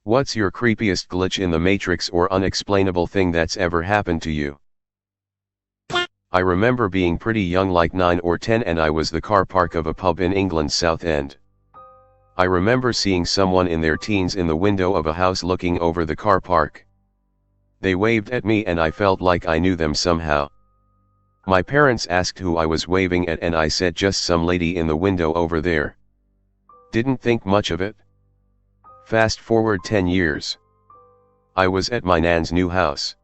What's your creepiest glitch in the Matrix or unexplainable thing that's ever happened to you? I remember being pretty young, like 9 or 10, and I was the car park of a pub in England's South End. I remember seeing someone in their teens in the window of a house looking over the car park. They waved at me and I felt like I knew them somehow. My parents asked who I was waving at and I said just some lady in the window over there. Didn't think much of it. Fast forward 10 years. I was at my nan's new house.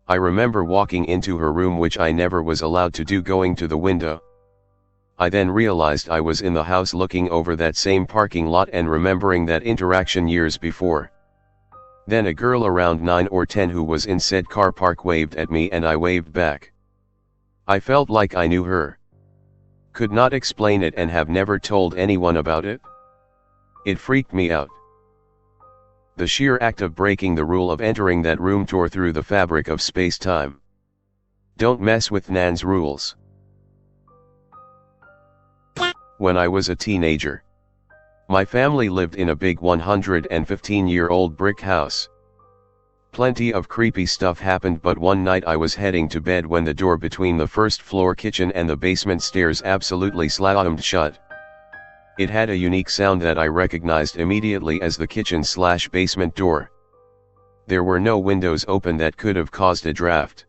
I remember walking into her room, which I never was allowed to do, going to the window. I then realized I was in the house looking over that same parking lot and remembering that interaction years before. Then a girl around 9 or 10 who was in said car park waved at me and I waved back. I felt like I knew her. Could not explain it and have never told anyone about it. It freaked me out. The sheer act of breaking the rule of entering that room tore through the fabric of space-time. Don't mess with Nan's rules. When I was a teenager, my family lived in a big 115-year-old brick house. Plenty of creepy stuff happened, but one night I was heading to bed when the door between the first floor kitchen and the basement stairs absolutely slammed shut. It had a unique sound that I recognized immediately as the kitchen/basement door. There were no windows open that could have caused a draft.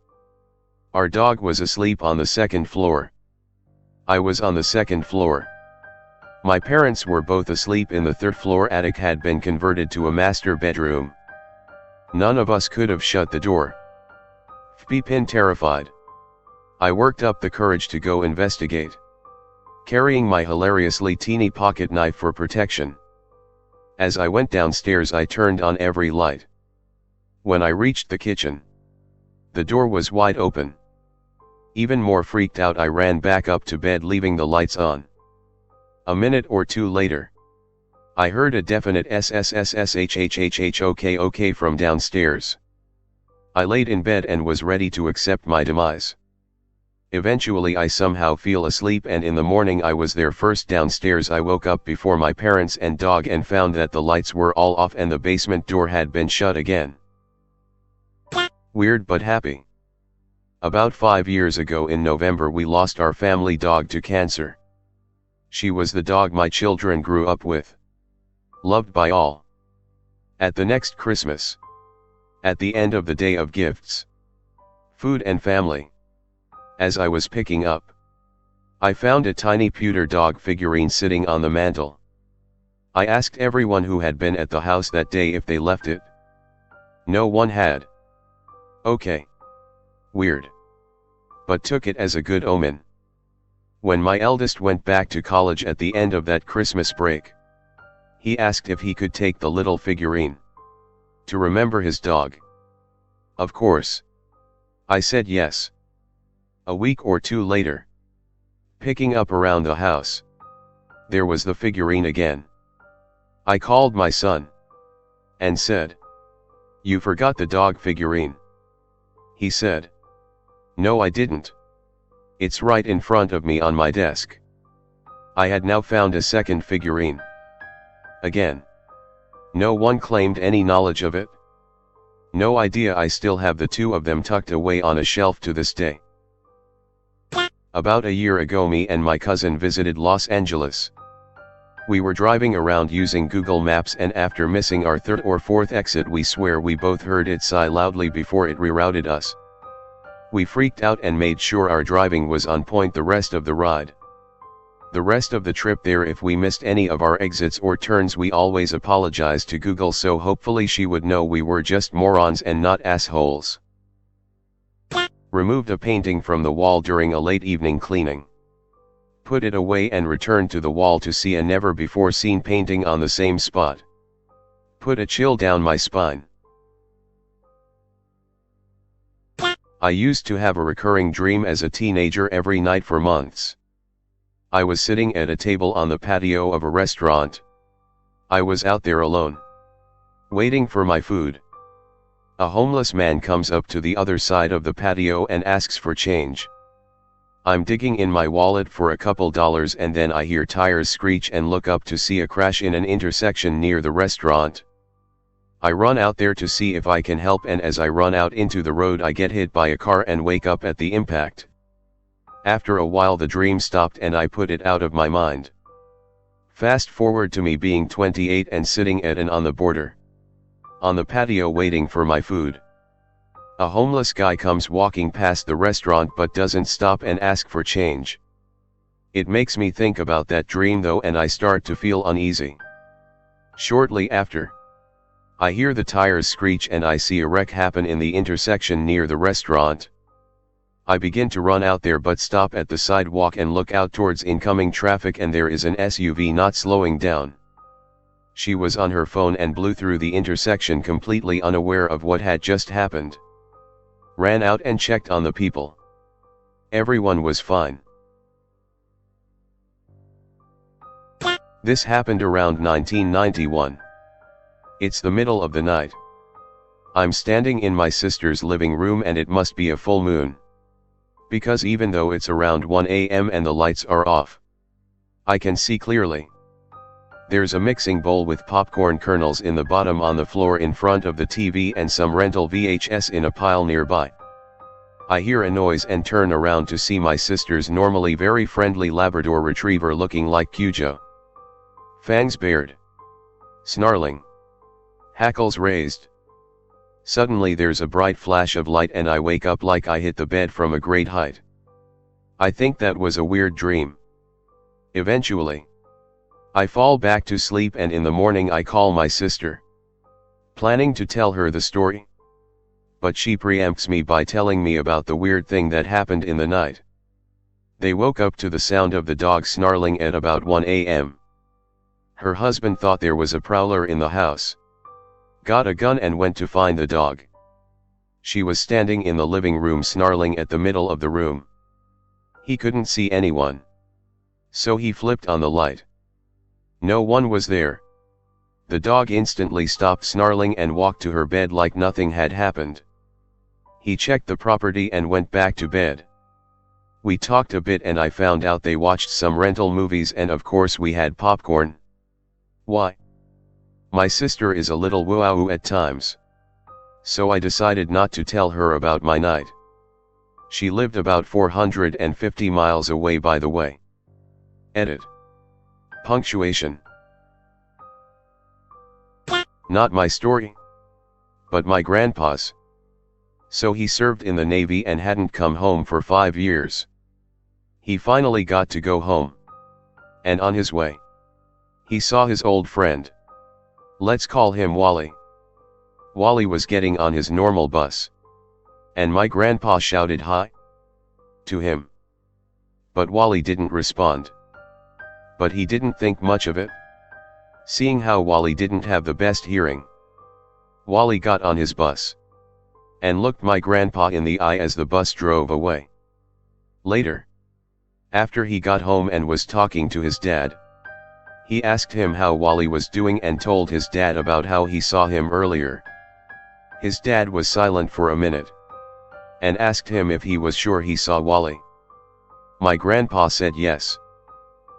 Our dog was asleep on the second floor. I was on the second floor. My parents were both asleep in the third floor. Attic had been converted to a master bedroom. None of us could have shut the door. Flippin' terrified. I worked up the courage to go investigate, carrying my hilariously teeny pocket knife for protection. As I went downstairs, I turned on every light. When I reached the kitchen, the door was wide open. Even more freaked out, I ran back up to bed, leaving the lights on. A minute or two later, I heard a definite SSSSHHHHOK from downstairs. I laid in bed and was ready to accept my demise. Eventually I somehow fell asleep, and in the morning I was there first downstairs. I woke up before my parents and dog and found that the lights were all off and the basement door had been shut again. Weird but happy. About 5 years ago in November we lost our family dog to cancer. She was the dog my children grew up with. Loved by all. At the next Christmas, at the end of the day of gifts, food and family, as I was picking up, I found a tiny pewter dog figurine sitting on the mantel. I asked everyone who had been at the house that day if they left it. No one had. Okay. Weird. But took it as a good omen. When my eldest went back to college at the end of that Christmas break, he asked if he could take the little figurine to remember his dog. Of course. I said yes. A week or two later, picking up around the house, there was the figurine again. I called my son and said, "You forgot the dog figurine." He said, "No, I didn't. It's right in front of me on my desk." I had now found a second figurine. Again. No one claimed any knowledge of it. No idea. I still have the two of them tucked away on a shelf to this day. About a year ago, me and my cousin visited Los Angeles. We were driving around using Google Maps, and after missing our third or fourth exit, we swear we both heard it sigh loudly before it rerouted us. We freaked out and made sure our driving was on point the rest of the ride. The rest of the trip there, if we missed any of our exits or turns, we always apologized to Google, so hopefully she would know we were just morons and not assholes. Removed a painting from the wall during a late evening cleaning. Put it away and returned to the wall to see a never before seen painting on the same spot. Put a chill down my spine. I used to have a recurring dream as a teenager every night for months. I was sitting at a table on the patio of a restaurant. I was out there alone, waiting for my food. A homeless man comes up to the other side of the patio and asks for change. I'm digging in my wallet for a couple dollars and then I hear tires screech and look up to see a crash in an intersection near the restaurant. I run out there to see if I can help, and as I run out into the road I get hit by a car and wake up at the impact. After a while the dream stopped and I put it out of my mind. Fast forward to me being 28 and sitting at and on the border. On the patio waiting for my food. A homeless guy comes walking past the restaurant but doesn't stop and ask for change. It makes me think about that dream though, and I start to feel uneasy. Shortly after, I hear the tires screech and I see a wreck happen in the intersection near the restaurant. I begin to run out there but stop at the sidewalk and look out towards incoming traffic, and there is an SUV not slowing down. She was on her phone and blew through the intersection completely unaware of what had just happened. Ran out and checked on the people. Everyone was fine. This happened around 1991. It's the middle of the night. I'm standing in my sister's living room and it must be a full moon. Because even though it's around 1 a.m. and the lights are off, I can see clearly. There's a mixing bowl with popcorn kernels in the bottom on the floor in front of the TV and some rental VHS in a pile nearby. I hear a noise and turn around to see my sister's normally very friendly Labrador Retriever looking like Cujo. Fangs bared. Snarling. Hackles raised. Suddenly there's a bright flash of light and I wake up like I hit the bed from a great height. I think that was a weird dream. Eventually, I fall back to sleep and in the morning I call my sister, planning to tell her the story. But she preempts me by telling me about the weird thing that happened in the night. They woke up to the sound of the dog snarling at about 1 a.m. Her husband thought there was a prowler in the house. Got a gun and went to find the dog. She was standing in the living room snarling at the middle of the room. He couldn't see anyone. So he flipped on the light. No one was there. The dog instantly stopped snarling and walked to her bed like nothing had happened. He checked the property and went back to bed. We talked a bit and I found out they watched some rental movies and of course we had popcorn. Why? My sister is a little woo-woo at times. So I decided not to tell her about my night. She lived about 450 miles away, by the way. Edit. Punctuation. Not my story, but my grandpa's. So he served in the Navy and hadn't come home for 5 years. He finally got to go home. And on his way, he saw his old friend. Let's call him Wally. Wally was getting on his normal bus. And my grandpa shouted hi to him. But Wally didn't respond. But he didn't think much of it. Seeing how Wally didn't have the best hearing, Wally got on his bus and looked my grandpa in the eye as the bus drove away. Later, after he got home and was talking to his dad, he asked him how Wally was doing and told his dad about how he saw him earlier. His dad was silent for a minute and asked him if he was sure he saw Wally. My grandpa said yes.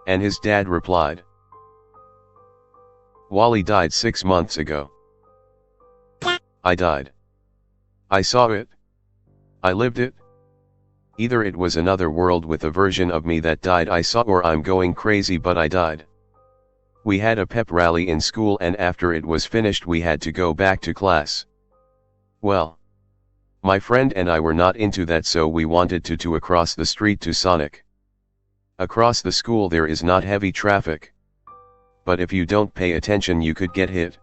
And his dad replied, Wally died 6 months ago. I died. I saw it. I lived it. Either it was another world with a version of me that died I saw, or I'm going crazy but I died. We had a pep rally in school and after it was finished we had to go back to class. Well, my friend and I were not into that, so we wanted to across the street to Sonic. Across the school there is not heavy traffic. But if you don't pay attention you could get hit.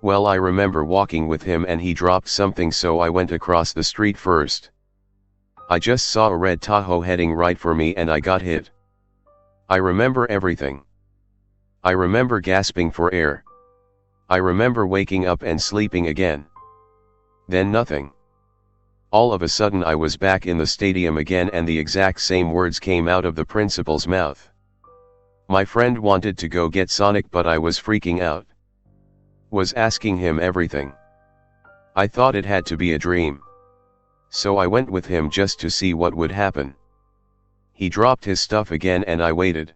Well, I remember walking with him and he dropped something, so I went across the street first. I just saw a red Tahoe heading right for me and I got hit. I remember everything. I remember gasping for air. I remember waking up and sleeping again. Then nothing. All of a sudden I was back in the stadium again and the exact same words came out of the principal's mouth. My friend wanted to go get Sonic but I was freaking out. Was asking him everything. I thought it had to be a dream. So I went with him just to see what would happen. He dropped his stuff again and I waited.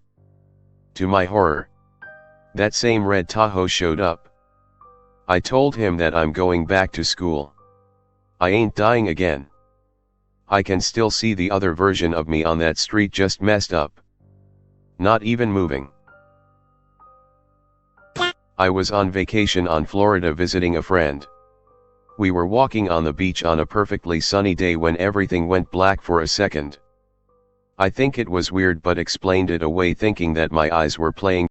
To my horror, that same red Tahoe showed up. I told him that I'm going back to school. I ain't dying again. I can still see the other version of me on that street, just messed up. Not even moving. I was on vacation on Florida visiting a friend. We were walking on the beach on a perfectly sunny day when everything went black for a second. I think it was weird but explained it away, thinking that my eyes were playing